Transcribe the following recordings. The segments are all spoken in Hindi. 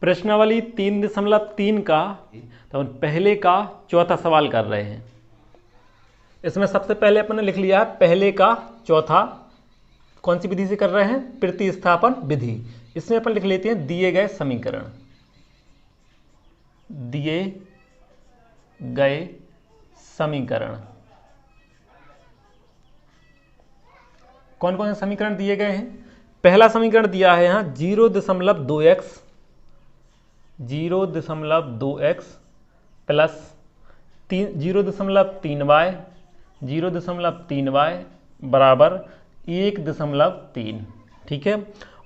प्रश्नावली 3.3 का तो अपन पहले का चौथा सवाल कर रहे हैं। इसमें सबसे पहले अपन ने लिख लिया है पहले का चौथा, कौन सी विधि से कर रहे हैं, प्रतिस्थापन विधि। इसमें अपन लिख लेते हैं दिए गए समीकरण, दिए गए समीकरण। कौन कौन से समीकरण दिए गए हैं? पहला समीकरण दिया है यहां 0.2x, 0.2x plus 0.3y, 0.3y बराबर 1.3। ठीक है।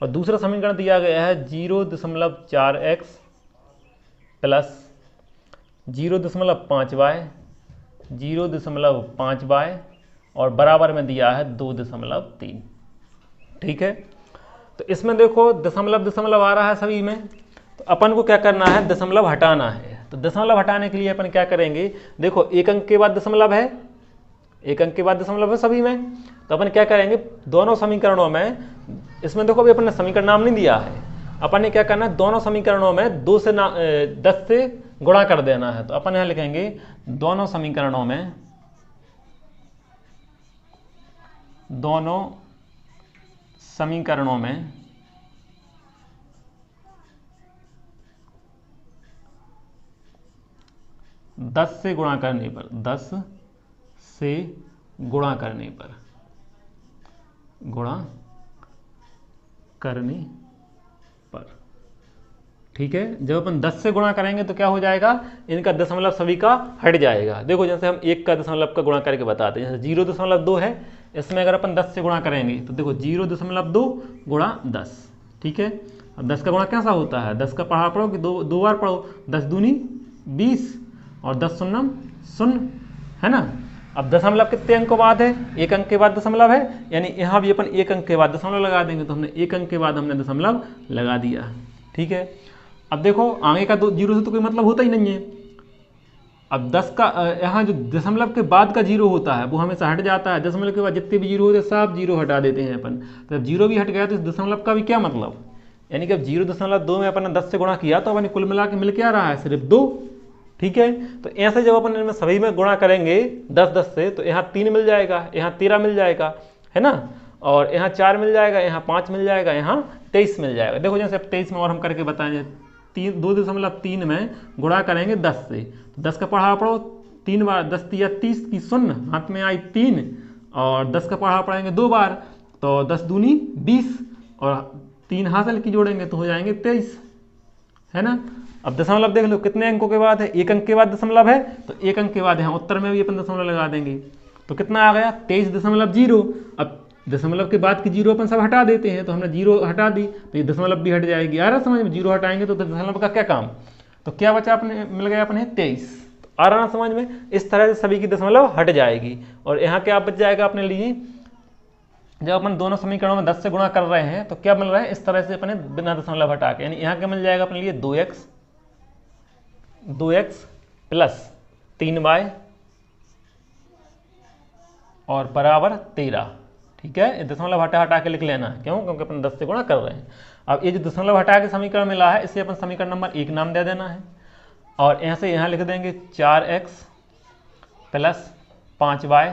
और दूसरा समीकरण दिया गया है 0.4x प्लस 0.5y, 0.5y और बराबर में दिया है 2.3। ठीक है। तो इसमें देखो दशमलव दशमलव आ रहा है सभी में, तो अपन को क्या करना है, दशमलव हटाना है। तो दशमलव हटाने के लिए अपन क्या करेंगे, देखो एक अंक के बाद दशमलव है, एक अंक के बाद दशमलव है सभी में, तो अपन क्या करेंगे दोनों समीकरणों में, इसमें देखो अभी अपन ने समीकरण नाम नहीं दिया है, अपन ने क्या करना है दोनों समीकरणों में 10 से गुणा कर देना है। तो अपन यहां लिखेंगे दोनों समीकरणों में, दोनों समीकरणों में 10 से गुणा करने पर, 10 से गुणा करने पर, गुणा करने पर। ठीक है। जब अपन 10 से गुणा करेंगे तो क्या हो जाएगा, इनका दशमलव सभी का हट जाएगा। देखो जैसे हम एक का दशमलव का गुणा करके बताते हैं, जैसे 0.2 है, इसमें अगर अपन 10 से गुणा करेंगे तो देखो 0.2 गुणा 10। ठीक है। अब 10 का गुणा कैसा होता है, 10 का पढ़ा पढ़ो कि दो बार पढ़ो, 10 दूनी 20 और 10 शून्यम शून्य, है ना। अब दशमलव कितने अंक के बाद है, एक अंक के बाद दशमलव है, यानी यहाँ भी अपन एक अंक के बाद दशमलव लगा देंगे। तो हमने एक अंक के बाद हमने दशमलव लगा दिया। ठीक है। अब देखो आगे का 0 से तो कोई मतलब होता ही नहीं है। अब 10 का यहाँ जो दशमलव के बाद का 0 होता है वो हमेशा हट जाता है, दशमलव के बाद जितने भी 0 होते हैं सब 0 हटा देते हैं अपन। तो जब 0 भी हट गया तो इस दशमलव का भी क्या मतलब, यानी कि अब 0.2 में अपन ने 10 से गुणा किया तो अपन कुल मिला के मिल क्या रहा है, सिर्फ 2। ठीक है। तो ऐसे जब अपन इनमें सभी में गुणा करेंगे 10 से, तो यहाँ 3 मिल जाएगा, यहाँ 13 मिल जाएगा, है ना, और यहाँ 4 मिल जाएगा, यहाँ 5 मिल जाएगा, यहाँ 23 मिल जाएगा। देखो जैसे अब 23 में और हम करके बताएंगे, 2.3 में गुणा करेंगे 10 से, तो 10 का पढ़ा पढ़ो 3 बार, 10 या 30 की शून्य, हाथ में आई 3, और 10 का पढ़ा पढ़ेंगे 2 बार, तो 10 दूनी 20 और 3 हासिल की जोड़ेंगे तो हो जाएंगे 23, है ना। अब दशमलव देख लो कितने अंकों के बाद है, एक अंक के बाद दशमलव है, तो एक अंक के बाद यहाँ उत्तर में भी अपन दशमलव लगा देंगे, तो कितना आ गया 23.0। अब दशमलव के बाद की 0 अपन सब हटा देते हैं, तो हमने 0 हटा दी तो ये दशमलव भी हट जाएगी। आ रहा समझ में, 0 हटाएंगे तो दशमलव का क्या काम, तो क्या बचा अपने, मिल गया अपने 23। आ रहा ना समझ में, इस तरह से सभी की दशमलव हट जाएगी। और यहाँ क्या बच जाएगा अपने लिए, जब अपन दोनों समीकरणों में 10 से गुणा कर रहे हैं तो क्या मिल रहा है, इस तरह से अपने बिना दशमलव हटा के, यानी यहाँ क्या मिल जाएगा अपने लिए 2x प्लस 3y और बराबर 13। ठीक है। दशमलव हटा हटा के लिख लेना, क्यों, क्योंकि अपन 10 से गुणा कर रहे हैं। अब ये जो दशमलव हटा के समीकरण मिला है इसे अपन समीकरण नंबर 1 नाम दे देना है, और यहाँ से यहाँ लिख देंगे 4x प्लस 5y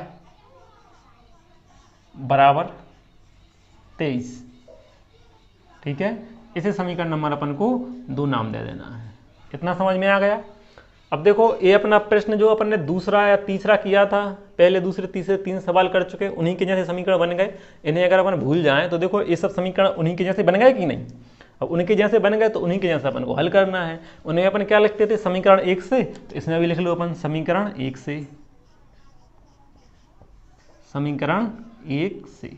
बराबर 23। ठीक है। इसे समीकरण नंबर अपन को 2 नाम दे देना है। कितना समझ में आ गया। अब देखो ये अपना प्रश्न जो अपन ने दूसरा या तीसरा किया था, पहले दूसरे तीसरे 3 सवाल कर चुके, उन्हीं के जैसे समीकरण बन गए। इन्हें अगर अपन भूल जाएं तो देखो ये सब समीकरण उन्हीं के जैसे बन गए कि नहीं। अब उनके जैसे बन गए तो उन्हीं के जैसे अपन को हल करना है। उन्हें अपन क्या लिखते थे, समीकरण 1 से, तो इसमें भी लिख लो अपन समीकरण 1 से, समीकरण 1 से।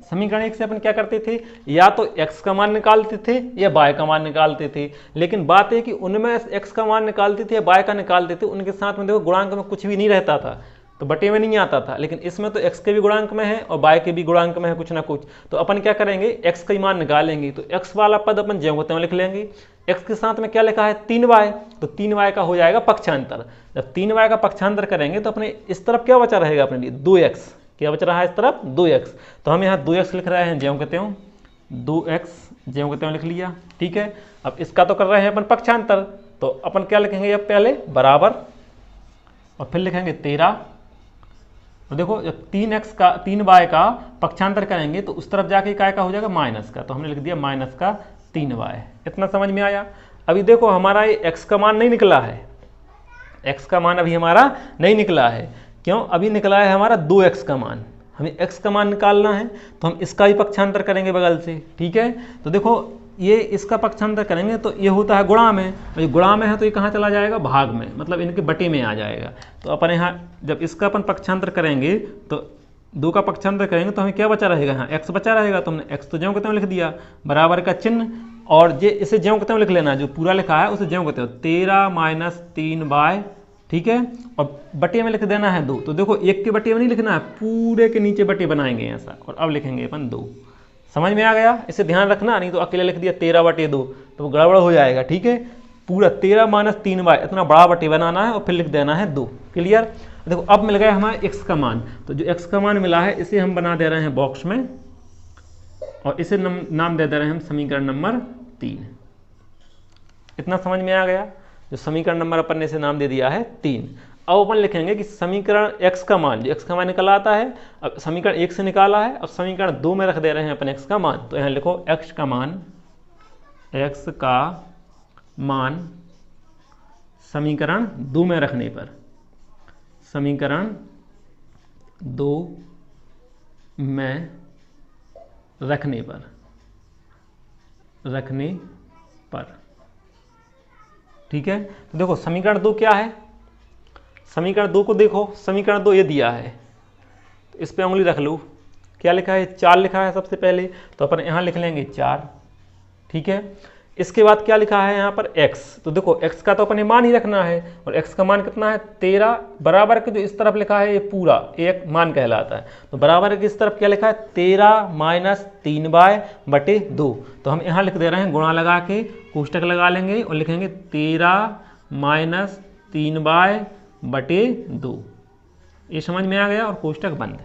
समीकरण 1 से अपन क्या करते थे, या तो x का मान निकालते थे या y का मान निकालते थे। लेकिन बात है कि उनमें x का मान निकालते थे या y का निकालते थे, उनके साथ में देखो गुणांक में कुछ भी नहीं रहता था, तो बटे में नहीं आता था। लेकिन इसमें तो x के भी गुणांक में है और y के भी गुणांक में है कुछ ना कुछ, तो अपन क्या करेंगे x का ही मान निकालेंगे। तो x वाला पद अपन ज्यों को त्यों लिख लेंगे। x के साथ में क्या लिखा है 3y, तो 3y का हो जाएगा पक्षांतर। जब 3y का पक्षांतर करेंगे तो अपने इस तरफ क्या बचा रहेगा अपने लिए 2x, क्या बच रहा है इस तरफ 2x, तो हम यहाँ 2x लिख रहे हैं ज्यों के त्यों 2x ज्यों के त्यों लिख लिया। ठीक है, अब इसका तो कर रहे हैं अपन पक्षांतर, तो अपन क्या लिखेंगे अब पहले बराबर और फिर लिखेंगे 13। तो देखो जब 3y का पक्षांतर करेंगे तो उस तरफ जाके काय का हो जाएगा माइनस का, तो हमने लिख दिया माइनस का 3y। इतना समझ में आया। अभी देखो हमारा ये x का मान नहीं निकला है, x का मान अभी हमारा नहीं निकला है। क्यों? अभी निकला है हमारा 2x का मान। हमें x का मान निकालना है तो हम इसका भी पक्षांतर करेंगे बगल से। ठीक है, तो देखो ये इसका पक्षांतर करेंगे तो ये होता है गुणा में, और ये गुणा में है तो ये कहाँ चला जाएगा भाग में, मतलब इनके बटे में आ जाएगा। तो अपन यहाँ जब इसका अपन पक्षांतर करेंगे तो 2 का पक्षांतर करेंगे तो हमें क्या बचा रहेगा, यहाँ x बचा रहेगा। तो हमने x तो ज्यों के त्यों लिख दिया, बराबर का चिन्ह, और ये इसे ज्यों के त्यों लिख लेना, जो पूरा लिखा है उसे ज्यों के त्यों 13 माइनस 3y। ठीक है, और बटे में लिख देना है 2। तो देखो एक के बटे में नहीं लिखना है, पूरे के नीचे बटे बनाएंगे ऐसा, और अब लिखेंगे अपन 2। समझ में आ गया? इसे ध्यान रखना, नहीं तो अकेले लिख दिया 13/2 तो गड़बड़ हो जाएगा। ठीक है, पूरा 13 माइनस 3y इतना बड़ा बटे बनाना है और फिर लिख देना है 2। क्लियर? देखो अब मिल गया हमारा x का मान, तो जो x का मान मिला है इसे हम बना दे रहे हैं बॉक्स में, और इसे नाम दे दे रहे हैं हम समीकरण नंबर 3। इतना समझ में आ गया? जो समीकरण नंबर अपन ने इसे नाम दे दिया है 3। अब अपन लिखेंगे कि समीकरण x का मान, जो x का मान निकल आता है, अब समीकरण 1 से निकाला है, अब समीकरण 2 में रख दे रहे हैं अपन x का मान। तो यहाँ लिखो x का मान समीकरण 2 में रखने पर, समीकरण 2 में रखने पर। ठीक है, तो देखो समीकरण 2 क्या है, समीकरण 2 को देखो, समीकरण 2 ये दिया है, तो इस पे उंगली रख लो। क्या लिखा है? 4 लिखा है सबसे पहले, तो अपन यहाँ लिख लेंगे 4। ठीक है, इसके बाद क्या लिखा है यहाँ पर x। तो देखो x का तो अपन मान ही रखना है, और x का मान कितना है 13, बराबर के जो इस तरफ लिखा है ये पूरा एक मान कहलाता है। तो बराबर के इस तरफ क्या लिखा है 13 माइनस 3y/2। तो हम यहाँ लिख दे रहे हैं गुणा लगा के, कोष्टक लगा लेंगे और लिखेंगे 13 माइनस 3y/2। ये समझ में आ गया, और कोष्टक बंद।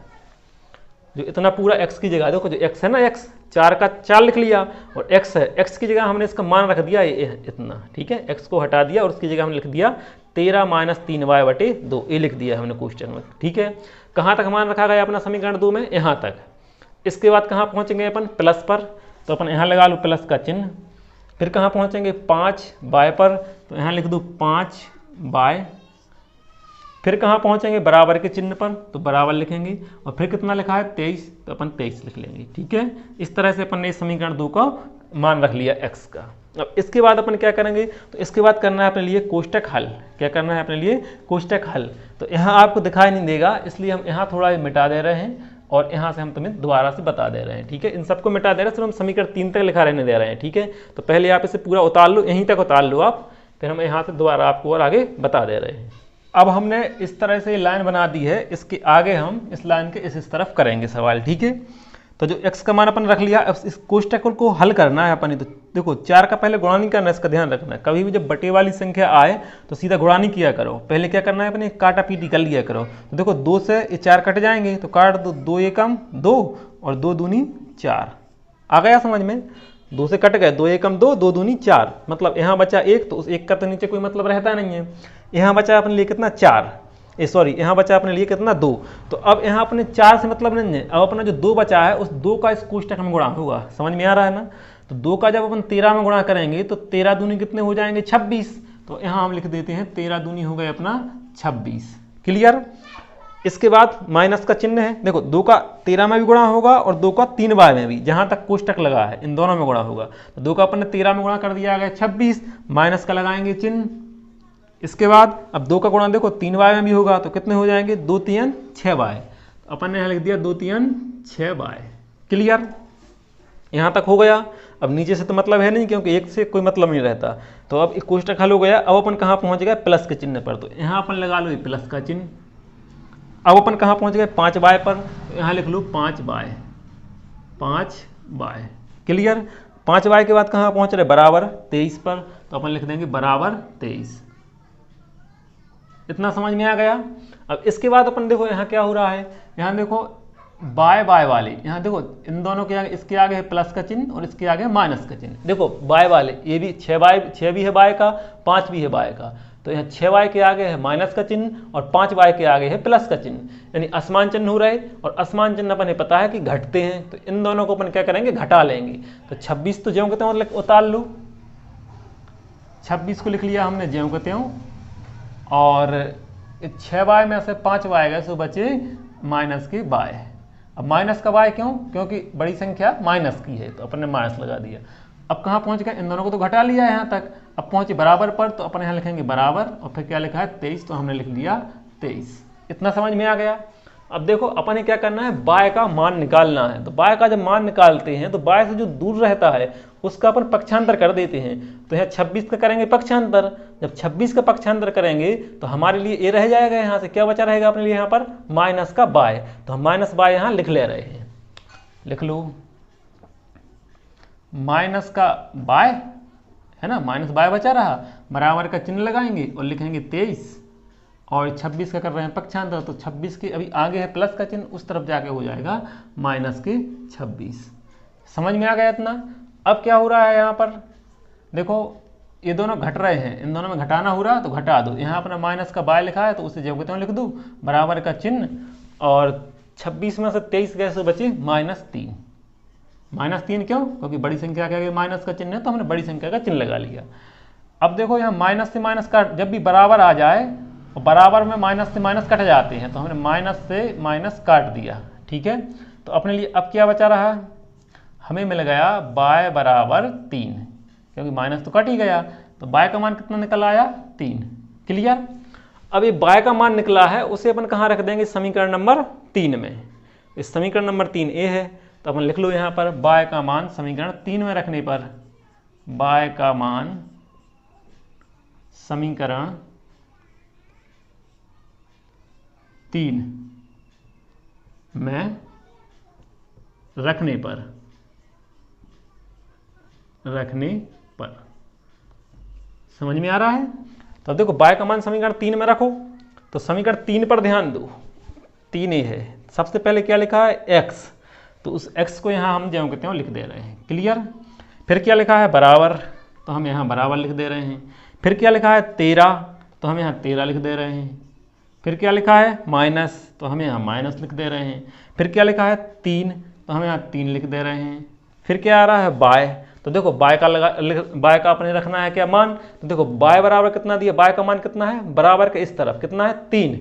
जो इतना पूरा x की जगह, देखो जो x है ना, x 4 का 4 लिख लिया, और x है, x की जगह हमने इसका मान रख दिया ये इतना। ठीक है, x को हटा दिया और उसकी जगह हमने लिख दिया 13 माइनस 3y/2, ये लिख दिया हमने कोष्टक में। ठीक है, कहाँ तक मान रखा गया अपना समीकरण 2 में? यहाँ तक। इसके बाद कहाँ पहुँचेंगे अपन? प्लस पर, तो अपन यहाँ लगा लो प्लस का चिन्ह। फिर कहाँ पहुँचेंगे? 5y पर, तो यहाँ लिख दो 5y। फिर कहाँ पहुँचेंगे? बराबर के चिन्ह पर, तो बराबर लिखेंगे, और फिर कितना लिखा है 23, तो अपन 23 लिख लेंगे। ठीक है, इस तरह से अपन ने समीकरण 2 का मान रख लिया x का। अब इसके बाद अपन क्या करेंगे? तो इसके बाद करना है अपने लिए कोष्टक हल। क्या करना है अपने लिए? कोष्टक हल। तो यहाँ आपको दिखाई नहीं देगा, इसलिए हम यहाँ थोड़ा मिटा दे रहे हैं, और यहाँ से हम तुम्हें दोबारा से बता दे रहे हैं। ठीक है, इन सबको मिटा दे रहे हैं, सिर्फ हम समीकरण 3 तक लिखा रहने दे रहे हैं। ठीक है, तो पहले आप इसे पूरा उतार लो, यहीं तक उतार लो आप, फिर हम यहाँ से दोबारा आपको और आगे बता दे रहे हैं। अब हमने इस तरह से लाइन बना दी है, इसके आगे हम इस लाइन के इस तरफ करेंगे सवाल। ठीक है, तो जो x का मान अपन रख लिया, अब इस कोष्टक को हल करना है अपन। तो देखो 4 का पहले गुणा नहीं करना, इसका ध्यान रखना है। कभी भी जब बटे वाली संख्या आए तो सीधा गुणा नहीं किया करो, पहले क्या करना है अपने काटा पीटी कर लिया करो। तो देखो 2 से ये 4 कट जाएंगे, तो काट दो, 2 एकम 2 और 2 दूनी 4। आ गया समझ में? 2 से कट गए, 2 एकम 2, 2 दूनी 4, मतलब यहाँ बचा 1, तो उस 1 का तो नीचे कोई मतलब रहता नहीं है। यहाँ बचा अपने लिए कितना 4, सॉरी यहाँ बचा अपने लिए कितना 2। तो अब यहाँ अपने 4 से मतलब नहीं है, अब अपना जो 2 बचा है उस 2 का इस कोष्टक में गुणा होगा। समझ में आ रहा है ना? तो 2 का जब अपन 13 में गुणा करेंगे तो 13 दूनी कितने हो जाएंगे 26। तो यहाँ हम लिख देते हैं 13 दूनी हो गए अपना 26। क्लियर? इसके बाद माइनस का चिन्ह है। देखो 2 का 13 में भी गुणा होगा और 2 का 3y में भी, जहाँ तक कोष्टक लगा है इन दोनों में गुणा होगा। तो 2 का अपन ने 13 में गुणा कर दिया गया 26, माइनस का लगाएंगे चिन्ह। इसके बाद अब 2 का गुणा देखो 3y में भी होगा, तो कितने हो जाएंगे 2 3 6y। तो अपन ने यहाँ लिख दिया 2 3 6y। क्लियर? यहाँ तक हो गया। अब नीचे से तो मतलब है नहीं, क्योंकि 1 से कोई मतलब नहीं रहता। तो अब एक कोष्टक हल हो गया। अब अपन कहाँ पहुँच गए? प्लस के चिन्ह पर, तो यहाँ अपन लगा लो प्लस का चिन्ह। अब अपन कहाँ पहुँच गए? 5y पर, तो यहाँ लिख लो 5y। क्लियर? 5y के बाद कहाँ पहुँच रहे? बराबर 23 पर, तो अपन लिख देंगे बराबर 23। इतना समझ में आ गया? अब इसके बाद अपन देखो यहाँ क्या हो रहा है, यहाँ देखो बाय बाय वाले, यहाँ देखो इन दोनों के आगे, इसके आगे है प्लस का चिन्ह और इसके आगे माइनस का चिन्ह। देखो बाय वाले, ये भी 6 भी है बाय का, 5 भी है बाय का, तो यहाँ 6y के आगे है माइनस का चिन्ह और 5y के आगे है प्लस का चिन्ह, यानी असमान चिन्ह हो रहे, और असमान चिन्ह अपन पता है कि घटते हैं, तो इन दोनों को अपन क्या करेंगे, घटा लेंगे। तो 26 तो ज्यों के त्यों उतार लो, 26 को लिख लिया हमने ज्यों के त्यों, और 6y में से 5y गए, सो बचे माइनस के बाय। अब माइनस का बाय क्यों, क्योंकि बड़ी संख्या माइनस की है, तो अपन ने माइनस लगा दिया। अब कहाँ पहुँच गए, इन दोनों को तो घटा लिया है यहाँ तक, अब पहुँचे बराबर पर, तो अपन यहाँ लिखेंगे बराबर, और फिर क्या लिखा है 23, तो हमने लिख दिया 23। इतना समझ में आ गया। अब देखो अपन ने क्या करना है, बाय का मान निकालना है। तो बाय का जब मान निकालते हैं तो बाय से जो दूर रहता है उसका अपन पक्षांतर कर देते हैं। तो यहाँ 26 का करेंगे पक्षांतर, जब 26 का पक्षांतर करेंगे तो हमारे लिए ये रह जाएगा, यहाँ से क्या बचा रहेगा अपने लिए, यहाँ पर माइनस का बाय। तो हम माइनस बाय यहाँ लिख ले रहे हैं, लिख लो माइनस का बाय, है ना, माइनस बाय बचा रहा, बराबर का चिन्ह लगाएंगे और लिखेंगे 23, और 26 का कर रहे हैं पक्षांतर, तो 26 के अभी आगे है प्लस का चिन्ह, उस तरफ जाके हो जाएगा माइनस के 26। समझ में आ गया इतना। अब क्या हो रहा है यहाँ पर, देखो ये दोनों घट रहे हैं, इन दोनों में घटाना हो रहा है तो घटा दो। यहाँ अपना माइनस का बाय लिखा है तो उसे जो लिख दो, बराबर का चिन्ह, और 26 में से 23 गए से बचे -3। -3 क्यों, क्योंकि बड़ी संख्या के आगे माइनस का चिन्ह है, तो हमने बड़ी संख्या का चिन्ह लगा लिया। अब देखो यहाँ माइनस से माइनस काट, जब भी बराबर आ जाए और बराबर में माइनस से माइनस कट जाते हैं, तो हमने माइनस से माइनस काट दिया, ठीक है। तो अपने लिए अब क्या बचा रहा, हमें मिल गया बाय बराबर 3, क्योंकि माइनस तो कट ही गया, तो बाय का मान कितना निकल आया 3। क्लियर। अब ये बाय का मान निकला है, उसे अपन कहाँ रख देंगे, समीकरण नंबर 3 में। इस समीकरण नंबर 3 ए है, तो अपन लिख लो यहाँ पर बाय का मान समीकरण 3 में रखने पर, बाय का मान समीकरण 3 में रखने पर समझ में आ रहा है। तो अब देखो बाय का मान समीकरण 3 में रखो, तो समीकरण 3 पर ध्यान दो, 3 ए है। सबसे पहले क्या लिखा है, x, तो उस x को यहाँ हम ज्यों के त्यों लिख दे रहे हैं। क्लियर। फिर क्या लिखा है, बराबर, तो हम यहाँ बराबर लिख दे रहे हैं। फिर क्या लिखा है 13, तो हम यहाँ 13 लिख दे रहे हैं। फिर क्या लिखा है माइनस, तो हम यहाँ माइनस लिख दे रहे हैं। फिर क्या लिखा है 3, तो हम यहाँ 3 लिख दे रहे हैं। फिर क्या आ रहा है बाय, तो देखो बाय का अपने रखना है क्या मान, तो देखो बाय बराबर कितना दिया, बाय का मान कितना है, बराबर के इस तरफ कितना है 3,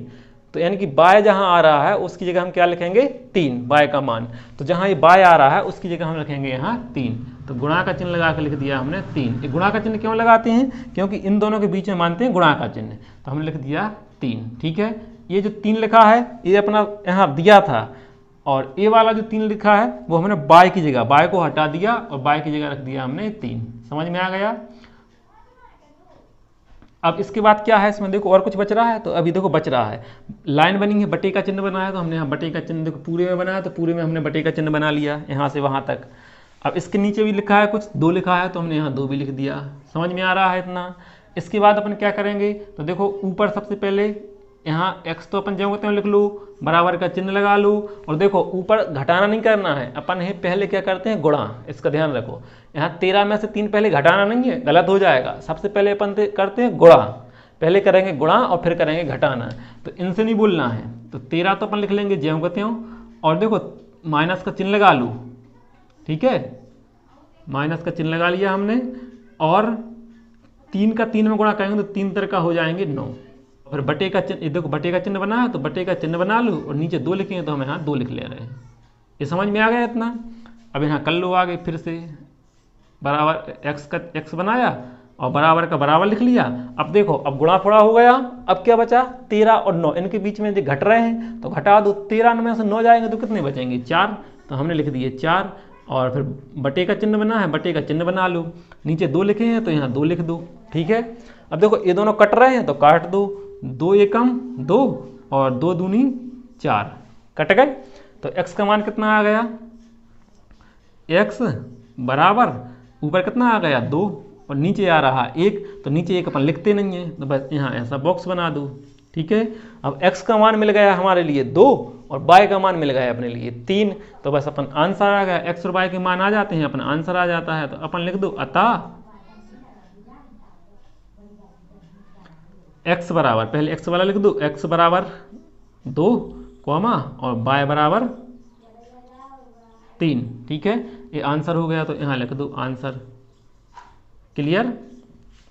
तो यानी कि बाय जहां आ रहा है उसकी जगह हम क्या लिखेंगे 3, बाय का मान। तो जहां ये बाय आ रहा है उसकी जगह हम लिखेंगे यहाँ 3, तो गुणा का चिन्ह लगा के लिख दिया हमने 3। ये गुणा का चिन्ह क्यों लगाते हैं, क्योंकि इन दोनों के बीच में मानते हैं गुणा का चिन्ह, तो हमने लिख दिया 3। ठीक है, ये जो 3 लिखा है ये अपना यहाँ दिया था, और ए वाला जो 3 लिखा है वो हमने बाय की जगह, बाय को हटा दिया और बाय की जगह रख दिया हमने 3। समझ में आ गया। अब इसके बाद क्या है, इसमें देखो और कुछ बच रहा है, तो अभी देखो बच रहा है, लाइन बनी है, बटे का चिन्ह बना है, तो हमने यहाँ बटे का चिन्ह देखो पूरे में बनाया, तो पूरे में हमने बटे का चिन्ह बना लिया यहाँ से वहाँ तक। अब इसके नीचे भी लिखा है कुछ 2 लिखा है, तो हमने यहाँ 2 भी लिख दिया। समझ में आ रहा है इतना। इसके बाद अपन क्या करेंगे, तो देखो ऊपर सबसे पहले यहाँ x तो अपन जो कहते हैं लिख लो, बराबर का चिन्ह लगा लो, और देखो ऊपर घटाना नहीं करना है, अपन है पहले क्या करते हैं गुणा, इसका ध्यान रखो। यहाँ 13 में से 3 पहले घटाना नहीं है, गलत हो जाएगा। सबसे पहले अपन करते हैं गुणा, पहले करेंगे गुणा और फिर करेंगे घटाना, तो इनसे नहीं बोलना है। तो 13 तो अपन लिख लेंगे ज्यों कहते हो, और देखो माइनस का चिन्ह लगा लो, ठीक है, माइनस का चिन्ह लगा लिया हमने, और 3 का 3 में गुणा करेंगे तो 3 तरह का हो जाएंगे 9। फिर बटे का चिन्ह, देखो बटे का चिन्ह बना है तो बटे का चिन्ह बना लो, और नीचे 2 लिखेंगे तो हम यहाँ 2 लिख ले रहे हैं। ये समझ में आ गया इतना। अब यहाँ कर लो आगे, फिर से बराबर x का x बनाया और बराबर का बराबर लिख लिया। अब देखो अब गुणा थोड़ा हो गया, अब क्या बचा 13 और 9, इनके बीच में जो घट रहे हैं तो घटा दो, 13 में से 9 जाएंगे तो कितने बचेंगे 4, तो हमने लिख दिए 4। और फिर बटे का चिन्ह बना है, बटे का चिन्ह बना लो, नीचे 2 लिखे हैं तो यहाँ 2 लिख दो। ठीक है, अब देखो ये दोनों कट रहे हैं तो काट दो, 2 एकम 2 और 2 दूनी 4, कट गए। तो x का मान कितना आ गया, x बराबर ऊपर कितना आ गया 2 और नीचे आ रहा 1, तो नीचे 1 अपन लिखते नहीं है, तो बस यहाँ ऐसा बॉक्स बना दो। ठीक है, अब x का मान मिल गया हमारे लिए 2 और y का मान मिल गया अपने लिए 3, तो बस अपन आंसर आ गया। x और y के मान आ जाते हैं, अपन आंसर आ जाता है। तो अपन लिख दो अतः x बराबर, पहले x वाला लिख दो, x बराबर 2 कॉमा और y बराबर 3। ठीक है, ये आंसर हो गया, तो यहाँ लिख दो आंसर। क्लियर,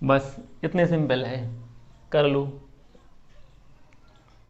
बस इतने सिंपल है, कर लो।